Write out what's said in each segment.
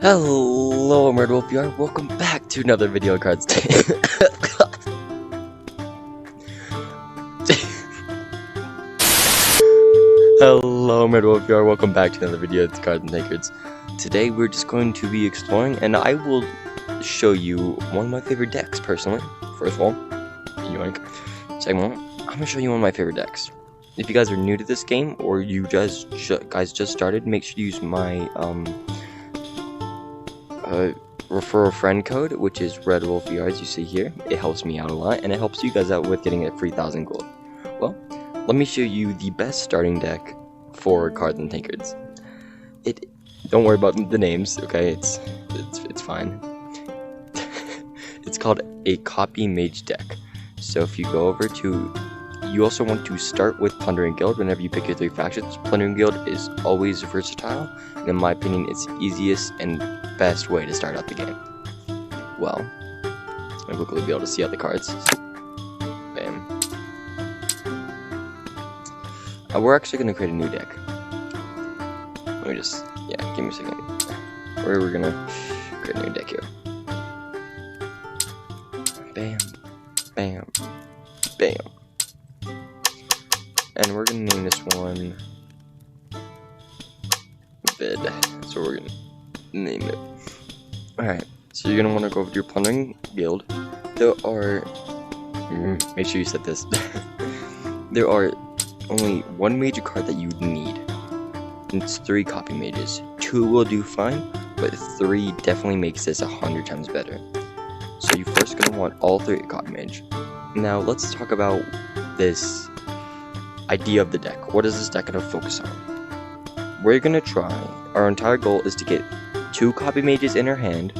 Hello, Murder Wolf VR. Welcome back to another video of cards. Hello, Murder Wolf VR. Welcome back to another video of Cards and Takers. Today we're just going to be exploring, and I will show you one of my favorite decks, personally. First of all, yoink. Second one, I'm gonna show you one of my favorite decks. If you guys are new to this game, or you guys just started, make sure you use my refer a friend code, which is Red Wolf VR, as you see here. It helps me out a lot, and it helps you guys out with getting a free 1,000 gold. Well, let me show you the best starting deck for Cards and Tankards. Don't worry about the names, okay? It's fine. It's called a Copy Mage deck. So if you go over to, you also want to start with Plundering Guild whenever you pick your 3 factions. Plundering Guild is always versatile, and in my opinion, it's the easiest and best way to start out the game. Well, I'll quickly be able to see out the cards. Bam. We're actually going to create a new deck. Let me just, give me a second. We're going to create a new deck here. Bam, bam, bam. And we're going to name this one Vid. So we're going to name it. Alright, so you're going to want to go over to your Plundering Guild. There are, make sure you set this. There are only 1 major card that you need. And it's 3 Copy Mages. 2 will do fine, but 3 definitely makes this 100 times better. So you're first going to want all 3 Copy Mage. Now let's talk about this idea of the deck. What is this deck going to focus on? We're going to try, our entire goal is to get 2 Copy Mages in our hand.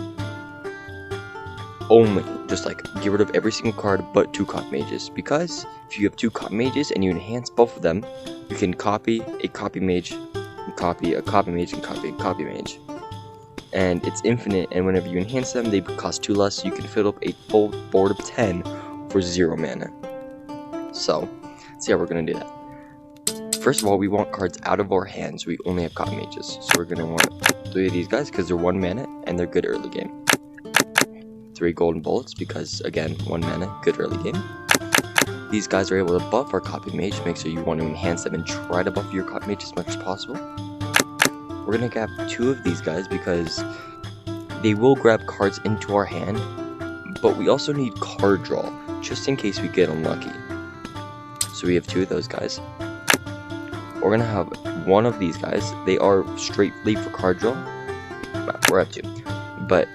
Only, just like, get rid of every single card but 2 Copy Mages. Because if you have 2 Copy Mages and you enhance both of them, you can copy a Copy Mage, and copy a Copy Mage, and copy a Copy Mage. And it's infinite, and whenever you enhance them, they cost 2 less, so you can fill up a full board of 10 for 0 mana. So, let's see how we're going to do that. First of all, we want cards out of our hands. We only have Copy Mages, so we're going to want 3 of these guys because they're 1 mana, and they're good early game. 3 golden bullets because, again, 1 mana, good early game. These guys are able to buff our Copy Mage. Make sure you want to enhance them and try to buff your Copy Mage as much as possible. We're going to grab 2 of these guys because they will grab cards into our hand, but we also need card draw, just in case we get unlucky. So we have 2 of those guys. We're going to have 1 of these guys. They are straight lead for card draw. We're up 2. But,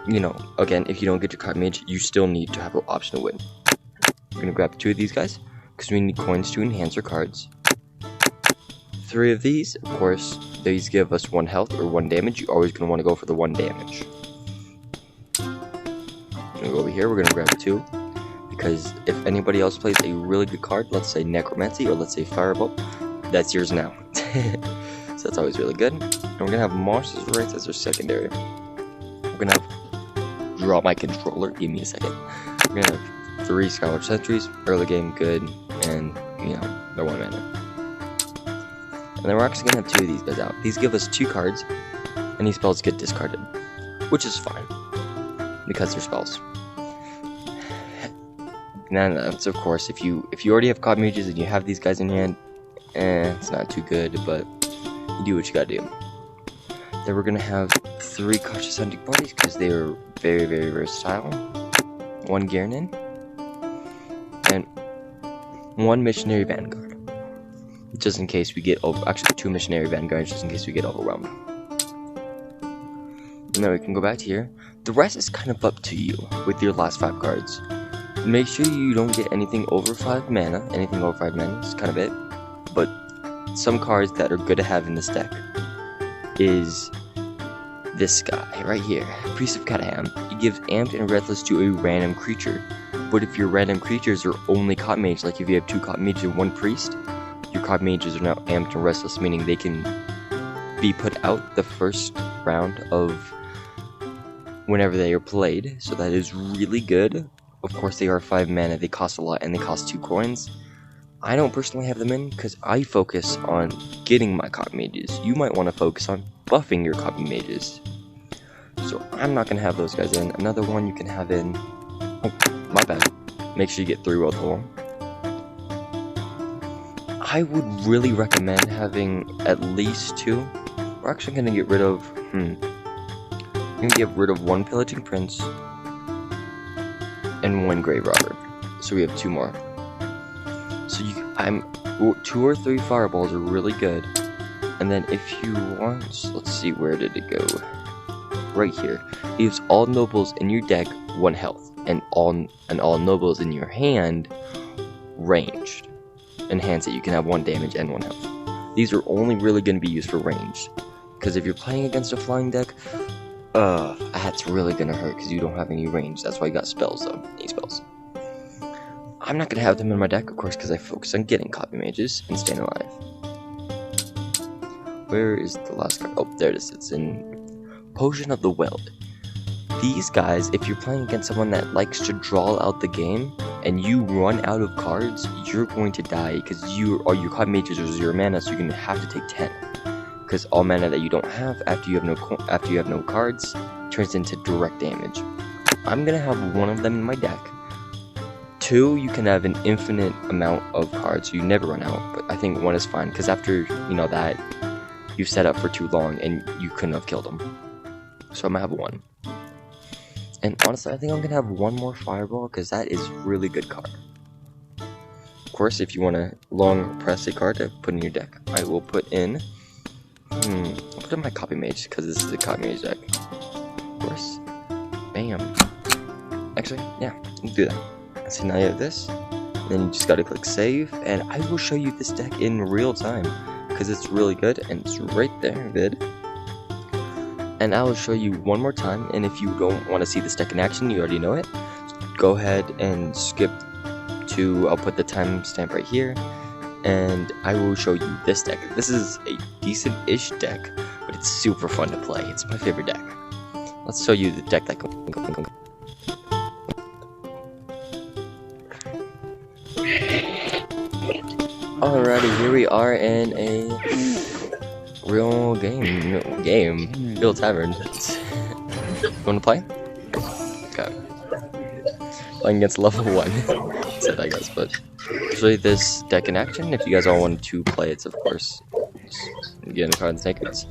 you know, again, if you don't get your Copy Mage, you still need to have an option to win. We're going to grab 2 of these guys, because we need coins to enhance our cards. 3 of these, of course, these give us 1 health or 1 damage. You're always going to want to go for the 1 damage. We're going to go over here, we're going to grab 2. Because if anybody else plays a really good card, let's say Necromancy or let's say Firebolt, that's yours now. So that's always really good. And we're going to have Monsters Rights as our secondary. We're going to have, draw my controller, give me a second. We're going to have 3 Scholar Sentries, early game good, and, you know, they're 1 mana. And then we're actually going to have 2 of these guys out. These give us 2 cards, and these spells get discarded, which is fine, because they're spells. And that's, of course, if you already have Copy Mages and you have these guys in your hand, it's not too good, but you do what you gotta do. Then we're going to have 3 Cautious Hunting Parties, because they are very, very versatile. 1 Garnin, and 1 Missionary Vanguard. Just in case we get actually 2 Missionary Vanguards, just in case we get overwhelmed. And then we can go back to here. The rest is kind of up to you with your last 5 cards. Make sure you don't get anything over 5 mana. Anything over 5 mana is kind of it. But some cards that are good to have in this deck is this guy right here, Priest of Cataham. He gives Amped and Breathless to a random creature. But if your random creatures are only Copy Mage, like if you have 2 Copy Mages and 1 Priest, your Copy Mages are now Amped and Restless, meaning they can be put out the first round of whenever they are played. So that is really good. Of course, they are 5 mana, they cost a lot, and they cost 2 coins. I don't personally have them in because I focus on getting my Copy Mages. You might want to focus on buffing your Copy Mages. So I'm not gonna have those guys in. Another one you can have in. Oh, my bad. Make sure you get 3 world of them. I would really recommend having at least 2. We're actually gonna get rid of. I'm gonna get rid of 1 pillaging prince and 1 grave robber. So we have 2 more. So 2 or 3 fireballs are really good. And then if you want, let's see, where did it go? Right here. Leaves all nobles in your deck 1 health, and all nobles in your hand ranged. Enhance it. You can have 1 damage and 1 health. These are only really going to be used for range, because if you're playing against a flying deck, that's really going to hurt because you don't have any range. That's why you got spells though. 8 spells. I'm not going to have them in my deck, of course, because I focus on getting copy mages and staying alive. Where is the last card? Oh, there it is. It's in Potion of the Weld. These guys, if you're playing against someone that likes to draw out the game, and you run out of cards, you're going to die, because all your copy mages are 0 mana, so you're going to have to take 10. Because all mana that you don't have after you have no cards turns into direct damage. I'm going to have 1 of them in my deck. 2, you can have an infinite amount of cards, so you never run out, but I think 1 is fine, because after, that, you've set up for too long, and you couldn't have killed them. So I'm going to have 1. And honestly, I think I'm going to have 1 more fireball, because that is really good card. Of course, if you want to long press a card to put in your deck, I will put in, I'll put in my copy mage, because this is a copy mage deck. Of course. Bam. Actually, yeah, let's do that. So now you have this, then you just gotta click save, and I will show you this deck in real time, because it's really good, and it's right there, vid. And I will show you 1 more time, and if you don't want to see this deck in action, you already know it, go ahead and skip to, I'll put the timestamp right here, and I will show you this deck. This is a decent-ish deck, but it's super fun to play. It's my favorite deck. Let's show you the deck that can... Alrighty, here we are in a real real tavern. You wanna play? Okay. Playing against level 1. Said I guess, but I'll show you this deck in action. If you guys all want to play it, of course, just get in the cards and take it.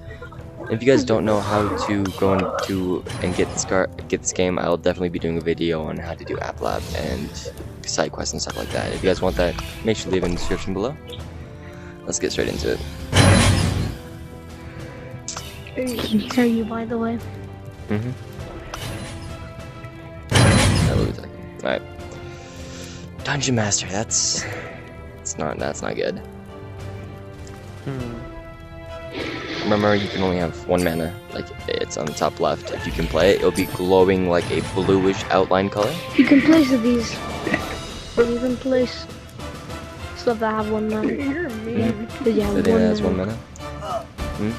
If you guys don't know how to go into and get this game, I'll definitely be doing a video on how to do App Lab and side quests and stuff like that. If you guys want that, make sure to leave it in the description below. Let's get straight into it. Can hear you, by the way. Alright. Dungeon Master, that's not good. Remember, you can only have 1 mana, like it's on the top left. If you can play it, it'll be glowing like a bluish outline color. You can place these, or you can place stuff that have 1 mana. That has 1 mana.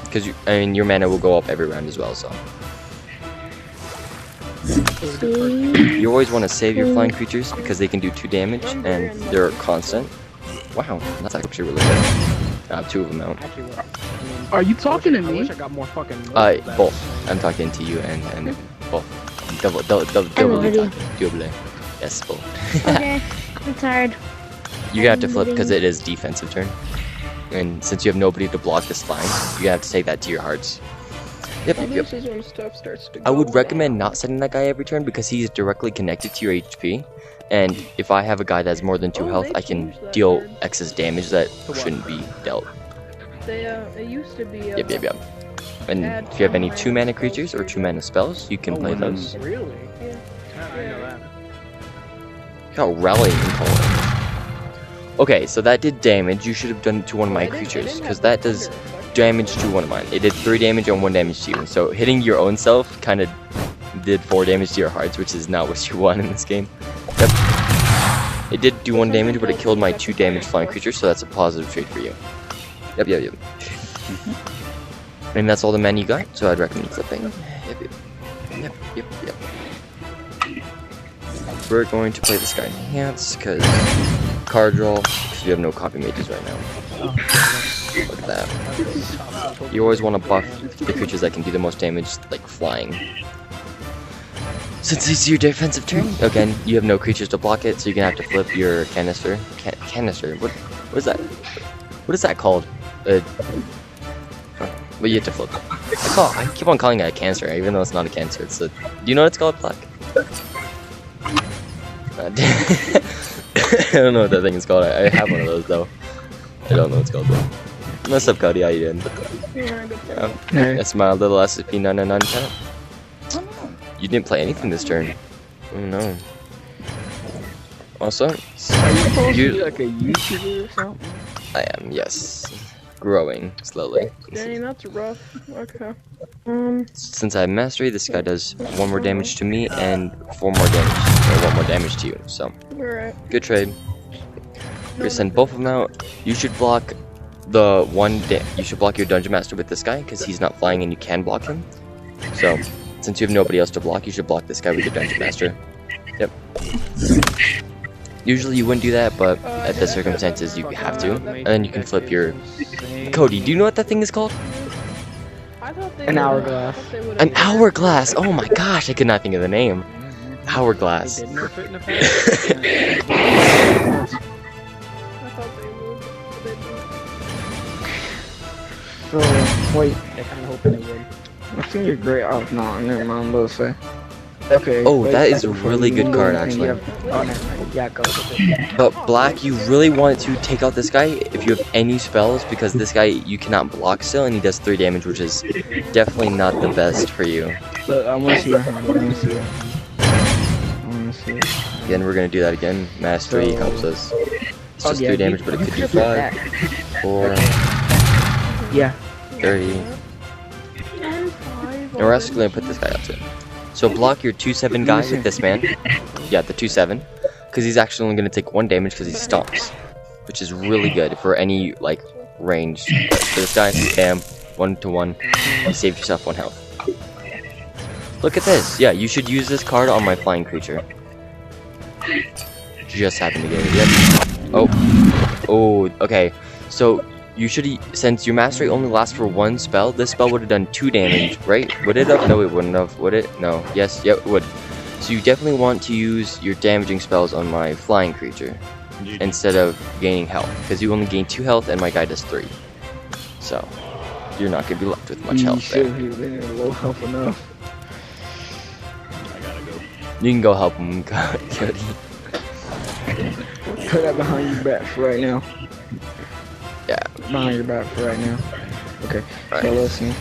Because your mana will go up every round as well, so. You always want to save your flying creatures because they can do 2 damage and they're constant. Wow, that's actually really good. 2 of them out. Are you talking to me? I wish I got more fucking. Both. I'm talking to you and both. Double. Yes, both. Okay, I'm tired. You're gonna have to flip because it is defensive turn. And since you have nobody to block this line, you're gonna have to take that to your hearts. Yep. I would recommend not setting that guy every turn because he's directly connected to your HP. And if I have a guy that has more than 2 health, I can deal excess damage that shouldn't be dealt. It used to be. Yep. And if you have any 2 mana creatures or 2 mana spells, you can play those. Really? Yeah. I know that. Got rallying call. Okay, so that did damage. You should have done it to one of my creatures, because that does damage to one of mine. It did 3 damage and 1 damage to you. So hitting your own self kind of did 4 damage to your hearts, which is not what you want in this game. Yep. It did do 1 damage, but it killed my 2 damage flying creatures, so that's a positive trade for you. Yep. And that's all the mana you got, so I'd recommend flipping. Yep. We're going to play this guy Enhance, because card draw, because we have no copy mages right now. Look at that. You always want to buff the creatures that can do the most damage, like flying. Since it's your defensive turn, again, you have no creatures to block it, so you're gonna have to flip your canister. Canister? What is that? What is that called? But you have to flip it. I keep on calling it a canister, even though it's not a canister. It's a. Do you know what it's called, Black? I don't know what that thing is called. I have one of those though. I don't know what it's called though. What's up, Cody? How you doing? I smiled a little SCP-999 chat. You didn't play anything this turn. Oh no. Also, Are you supposed to be like a YouTuber or something? I am, yes. Growing slowly. Dang, that's rough. Okay. Since I have mastery, this guy does 1 more damage to me and 4 more damage, or 1 more damage to you. So, Alright. good trade. We're gonna send both of them out. You should block the you should block your dungeon master with this guy because he's not flying and you can block him. So, since you have nobody else to block, you should block this guy with your dungeon master. Yep. Usually you wouldn't do that, but at the circumstances you have to. And then you can flip your... Cody, do you know what that thing is called? An hourglass. An hourglass! Oh my gosh, I could not think of the name. Hourglass. I thought they would. So, wait. They kind of hoping they would. I think you're great. Oh, no, never mind. I'm about to say. Okay. Oh, wait, that is a before really you good go, card, and actually. you have- Oh, never mind. Yeah, go. But Black, you really want to take out this guy if you have any spells, because this guy you cannot block still, and he does 3 damage, which is definitely not the best for you. Look, I want to see your hand. I want to see your hand. I want to see it. Again, we're gonna do that again. Mastery So- helps us. It's Oh, just yeah, 3 damage, but it you could do flip 5, that. 4, Yeah. 30. And we're also gonna put this guy up too. So block your 2/7 guy with this man. Yeah, the 2/7, because he's actually only gonna take 1 damage because he stomps, which is really good for any like range. For this guy, bam, 1-to-1. You save yourself 1 health. Look at this. Yeah, you should use this card on my flying creature. Just happened to get it. Yep. Oh, okay. So you should, since your mastery only lasts for 1 spell, this spell would have done 2 damage, right? Would it have? No, it wouldn't have. Would it? No. Yes. Yep. It would. So you definitely want to use your damaging spells on my flying creature instead of gaining health, because you only gain 2 health and my guy does 3. So you're not gonna be left with much health there. He was in low health enough. You can go help him, Cody. Put that behind your back for right now. Yeah. Behind your back for right now. Okay. Right. So listen.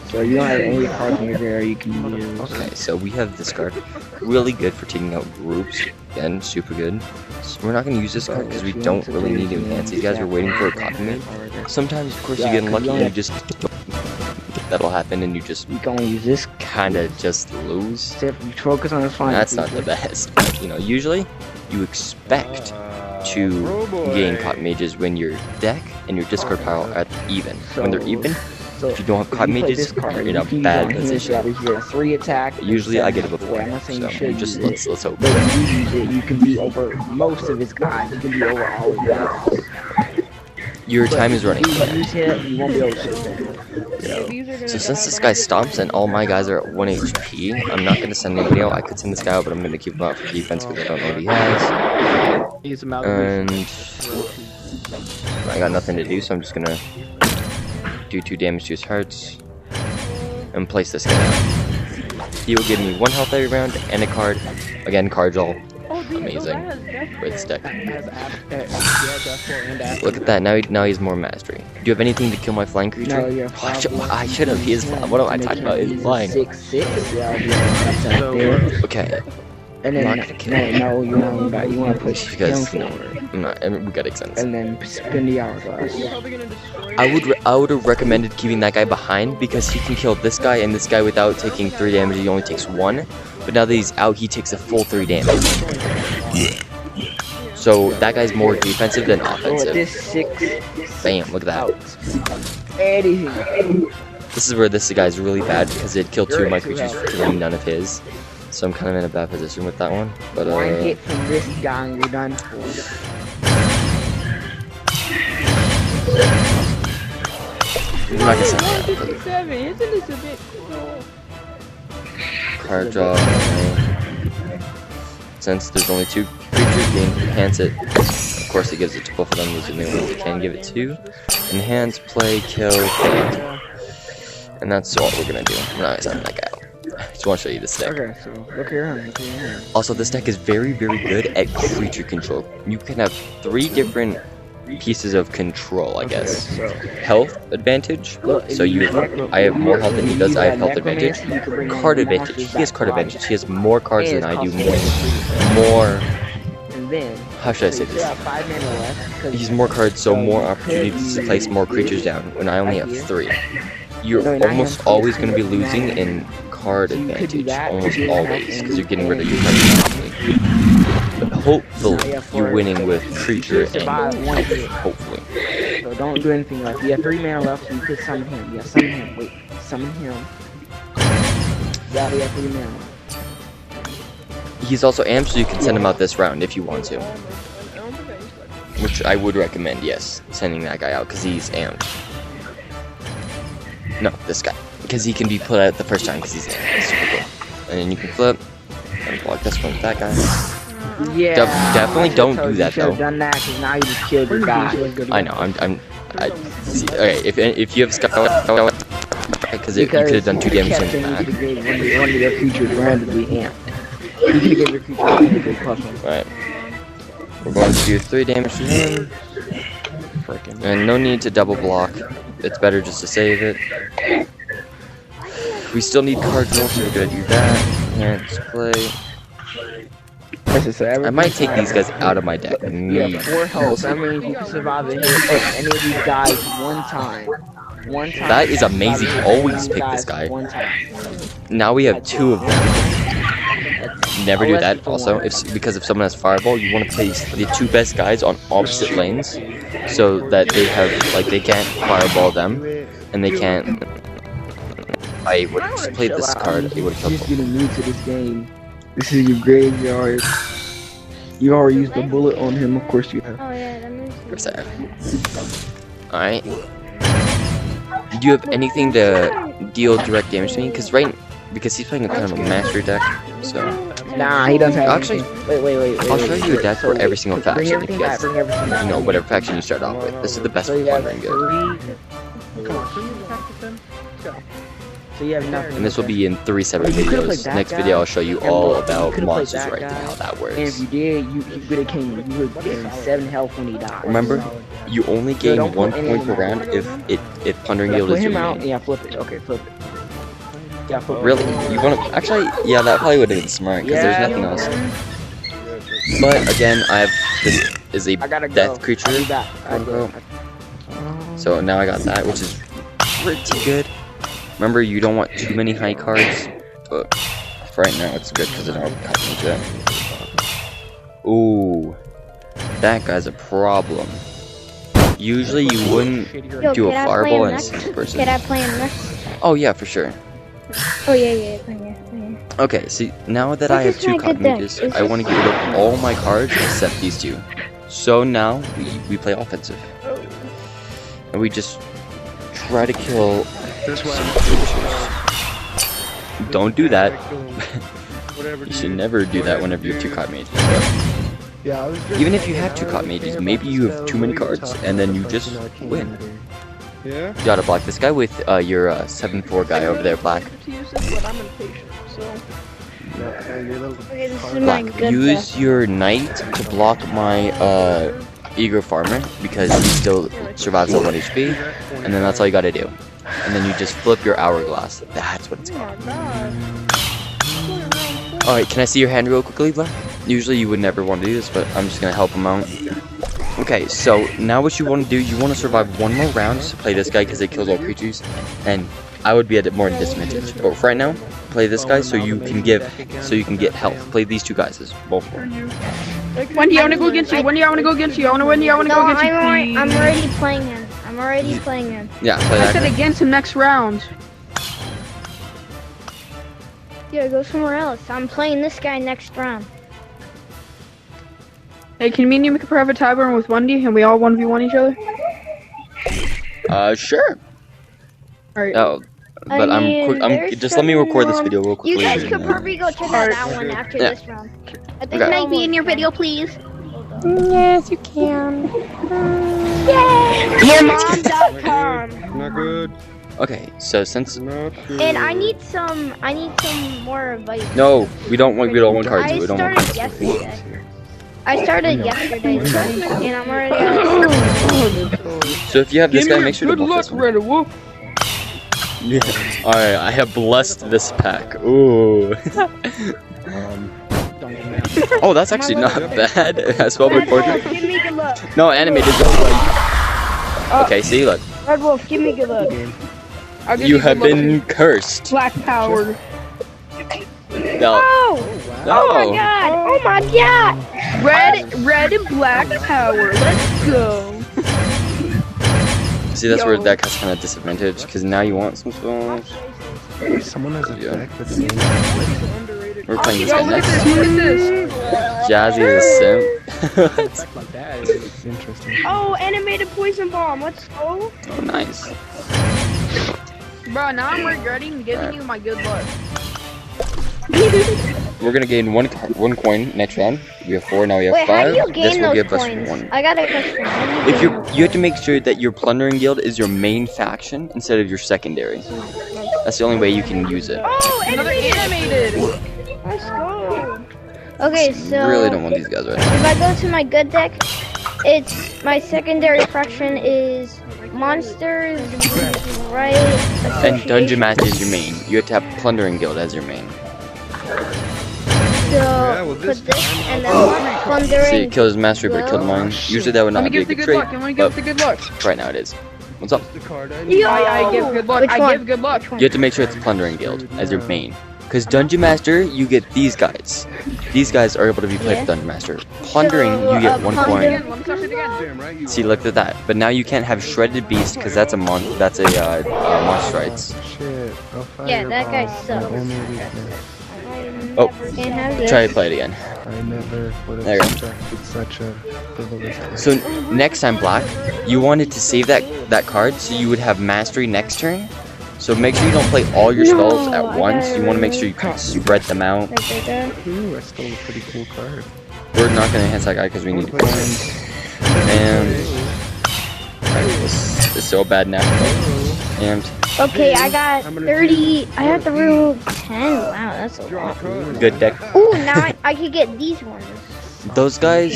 So you don't have any cards in your graveyard you can use. Okay, so we have this card. Really good for taking out groups. Again, super good. So we're not going to use this card because we don't really need to enhance these guys. We're waiting for a copy mate. Sometimes, of course, you get unlucky and you just... That'll happen and you just You can only use this. kind of just lose. Except you focus on the flying. That's not the best. You know, usually you expect to gain copy mages when your deck and your discard pile are even. When they're even, So if you don't have copy you play mages, this card, you're in you a can use bad on him, position. so you get a 3 attack. Usually I get it 7 before, I'm not saying so you should just use let's hope. But when you use it, you can be over most of his guys. You can be over all of them. Your time is running. If you use him, you won't be able to shoot them. So since this guy stomps and all my guys are at 1 HP, I'm not going to send anybody out. I could send this guy out, but I'm going to keep him out for defense because I don't know what he has. He's amalgamation. And I got nothing to do, so I'm just going to do 2 damage to his hearts and place this guy out. He will give me 1 health every round and a card. Again, cards all amazing with his deck. Look at that, now he's more mastery. Do you have anything to kill my flying creature? No, yeah, I should have. He is flying. What am I talking about? He's flying. 6/6. Yeah, that's right there. Okay. And then I'm not gonna kill him. no, you want to push him Because forward. I'm not. We got extends. And then spin the hourglass. I would have recommended keeping that guy behind because he can kill this guy and this guy without taking 3 damage. He only takes 1. But now that he's out, he takes a full 3 damage. So that guy's more defensive than So offensive. this 6. Bam! Look at that. Anything. This is where this guy's really bad because it killed 2 of my creatures for killing none of his. So I'm kind of in a bad position with that one. But 1 hit from this guy and you're done for. I'm not gonna send that. card draw. Since there's only 2 creatures, we enhance it. Of course, it gives it to both of them. Those are the only ones it can give it to. Enhance, play, kill, play. And that's what we're gonna do. We're not sending that guy out. I just want to show you this deck. Okay, so look here. Also, this deck is very, very good at creature control. You can have 3 different pieces of control, I guess. Health advantage. So I have more health than he does. I have health advantage. Card advantage. He has card advantage. He has more cards than I do. More. How should I say this? He's more cards, so more opportunities to place more creatures down. When I only have 3. You're almost always going to be losing in card advantage, almost always, because you're getting rid of your cards constantly. But hopefully, you're winning with creature and hopefully. So don't do anything left. You have 3 mana left, so you could summon him. Yeah, summon him. Wait, summon him. Yeah, we have 3 mana. He's also amped, so you can send him out this round if you want to. Which I would recommend, yes, sending that guy out, because he's amped. No, this guy. Because he can be put out the first time, because he's amped. It's super cool. And then you can flip, and block this one with that guy. Yeah, definitely don't do that, though. Done that, because now you just killed your guy. I know, see, okay, if you have Sky, because you could have done 2 damage to him. One of your creatures randomly amped. You could have given your creature a big puzzle. Right. We're going to do 3 damage to him. And no need to double block. It's better just to save it. We still need card draw, so we're gonna do that. Let's play. I might take these guys out of my deck. You have 4 health. That means you can survive any of these guys one time. That is amazing. Always pick this guy. Now we have 2 of them. Never do that. Also, because if someone has Fireball, you want to place the 2 best guys on opposite lanes, so that they have they can't Fireball them, and they can't. I would have just played this card. It would have killed them. Just getting new to this game. This is your graveyard. You already used the bullet on him, of course you have. Oh yeah, that means. Alright. Do you have anything to deal direct damage to me? Because he's playing a kind of a master deck, so. Nah, he doesn't have. Actually, wait. I'll show you a deck for every single faction if you guys, Bring everything back. you know, whatever faction you start off with. This is the best one and good. Come on, shouldn't you attack with them? Go. So you have nothing. And this will be in 3 separate videos. Next video I'll show you all about monsters right now, how that And if works. you did, you could have came. You would have gained 7 health when he died. Remember, you only gain 1 point per round if Plundering Guild Put is your him out. main. Yeah, flip it. Okay, flip it. Yeah, flip it. Really? You want to? Actually, yeah, that probably would have been smart because there's nothing else. But again, this is a I gotta go. death creature. I'll be back. I'll go. So now I got that, which is pretty good. Remember, you don't want too many high cards, but for right now it's good because it don't cut into it. Ooh, that guy's a problem. Usually you wouldn't do a fireball and a person. Can I play him next? Oh yeah, for sure. Oh yeah, play him. Okay, see, now that I have 2 cop mages, I want to get rid of all my cards except these 2. So now we play offensive, and we just try to kill. Don't do that. You should never do that whenever you have 2 cop mages. But even if you have 2 cop mages, maybe you have too many cards, and then you just win. Yeah? You gotta block this guy with your 7/4 guy over there, black. But I'm impatient, so. Okay, this is my Black, good use your knight to block my eager farmer because he still survives on 1 HP, and then that's all you gotta do. And then you just flip your hourglass. That's what it's called. Alright, can I see your hand real quickly, Black? Usually you would never want to do this, but I'm just gonna help him out. Okay, so now what you want to do, you want to survive 1 more round to play this guy because it kills all creatures, and I would be at more disadvantage. But for right now, play this guy so you can get health. Play these 2 guys as both. Wendy, I wanna go against you. Wendy, I wanna go against you. Wendy, I wanna go against you. I'm already playing him. Yeah, play I that said guy. against him next round. Yeah, go somewhere else. I'm playing this guy next round. Hey, can me and you make a private timer with Wendy and we all 1v1 each other? Sure. Alright. Oh, But just let me record this video real quickly. You guys could and, probably go check out that one after Yeah. this round. I think Okay. can I be in your video, please? Yes, you can. Yourmom.com. Not good. Okay, so since Not good. And I need some more advice. no, we don't want cards. I We don't want started cards. yesterday. And I'm already So if you have this guy, make sure to good buff luck, this one. Red Wolf. Yeah. All right, I have blessed this pack. Ooh. Oh, that's actually not bad. As well recorded. Give me good luck. No, animated. Okay, see, look. Red Wolf, give me good luck. I'll give You good have luck. been cursed. Black power. No. Oh! No. Oh my god! Oh my god! Red and black power. Let's go. See, that's where that guy's kind of disadvantaged because now you want some spells. Someone has a Yeah. deck that's named We're playing this Yo, guy look at next. this. Look at this. Jazzy is a simp. like that. It's interesting. Oh, animated poison bomb. Let's go. Oh, nice. Bro, now I'm regretting giving you my good luck. We're gonna gain one coin next round. We have 4, now we have Wait, 5. how do you This gain will those give us coins? 1. I got a question. If you have to make sure that your plundering guild is your main faction instead of your secondary. That's the only way you can use it. Oh, Another animated. Let's go. Okay, so Really don't want these guys right now. if I go to my good deck, it's my secondary faction is monsters, right? And Dungeon Master is your main. You have to have plundering guild as your main. So well, put this this and then See, plundering. it kills mastery, but it killed mine. Usually that would Let me not be a give the good good trait, luck. I want to give but the good luck. right now it is. What's up? The card I need. Yo! I give good luck. Which I one? give good luck. You have to make sure it's plundering guild as your main. Because Dungeon Master, you get these guys. These guys are able to be played with Dungeon Master. Plundering, So, you get 1 plunder- coin. Again, let me touch it again. Damn right you See, look at that. But now you can't have Shredded Beast because that's a monster rights. Shit. I'll fire Yeah, that guy my sucks. only weakness. Oh. Can't have this. Try to play it again. I never would There you have go. expected such a frivolous thing. So next time, Black, you wanted to save that card so you would have Mastery next turn. So make sure you don't play all your spells No, at I once. gotta You want to make sure you kind of spread them out. Ooh, I stole a pretty cool card. We're not going to enhance that guy because we need coins. And this is so bad now. And Okay, I got 30. I have the rule 10. Wow, that's a lot. good deck. Ooh, now I could get these ones. Those guys.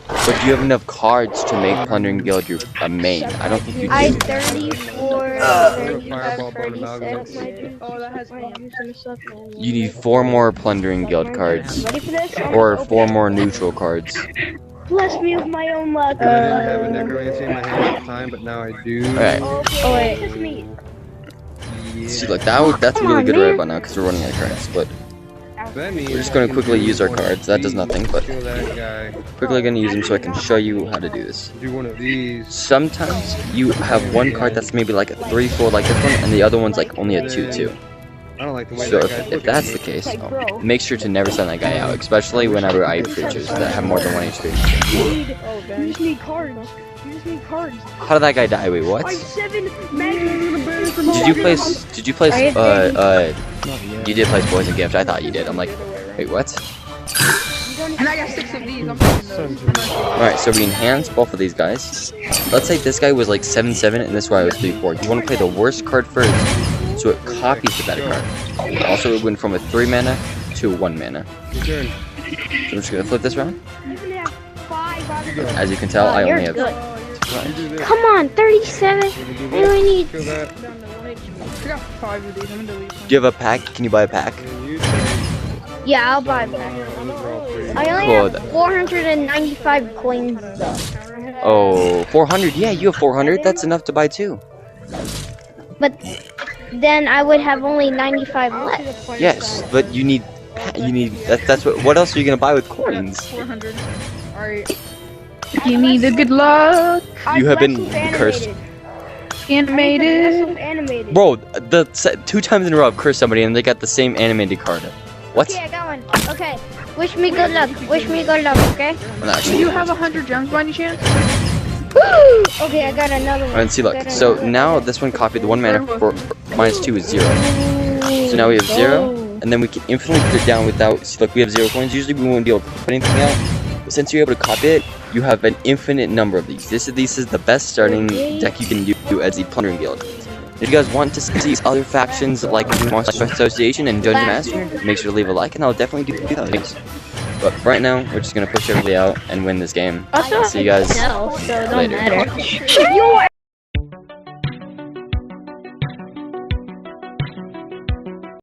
But do you have enough cards to make Plundering Guild your main? I don't think you I do. 34, Fireball 35, Bonaga. 36. Oh, that has You need 4 more Plundering Guild cards. Ready for this? Or 4 more neutral cards. Bless me with my own luck. I didn't have a necromancy in my hand at the time, but now I do. Alright. Oh wait. It's me. Yeah. See, like that's Come really on, good man. right about now because we're running out of cards. But That means we're just gonna I can quickly do use our one of cards. That does these, nothing, but kill that guy. quickly gonna use them so I can show you how to do this. Do one of these. Sometimes you have one card that's maybe like a 3/4 like this one, and the other one's like only a 2/2. I don't like the way So that guy's if looking. that's the case, make sure to never send that guy out, especially whenever I have creatures that have more than 1 HP. You just need cards. You just need cards. How did that guy die? Wait, what? 7 magic. Did you place? Not yet. You did place Poison Gift. I thought you did. I'm like, wait, what? And I got 6 of these. I'm taking those. Alright, so we enhance both of these guys. Let's say this guy was like 7/7 and this guy was 3/4. You want to play the worst card first, so it copies the better card. Also, it went from a 3 mana to 1 mana. Your turn. So I'm just gonna flip this around. You can have 5. As you can tell, I only have. good. You do this. Come on, 37. You do I this. only need. Kill that. I got 5 of these. I'm gonna delete Do you have a pack? Can you buy a pack? And you Yeah, I'll buy that. I only Cool. have 495 coins though. Oh, 400. Yeah, you have 400. That's enough to buy 2. But then I would have only 95 left. Yes, but you need. That's what else are you gonna buy with I got coins? 400. Alright. Give me the good luck. You have been cursed. Animated. Animated. Bro, 2 times in a row I've cursed somebody and they got the same animated card. What? Okay, I got one. Okay. Wish me good luck. Wish me good luck, okay? Well, Do actually, you have 100 gems by any chance? Okay, I got another one. And see, look. Got So another now one. this one copied the 1 mana for -2 is 0. So now we have 0, and then we can infinitely put it down without. See, look, we have 0 coins. Usually we wouldn't be able to put anything out. But since you're able to copy it, you have an infinite number of these. This is the best starting deck you can do as the Plundering Guild. If you guys want to see other factions like Monster Association and Dungeon Master, make sure to leave a like, and I'll definitely do those. But right now, we're just gonna push everybody out and win this game. Also, See you guys so it don't later. matter.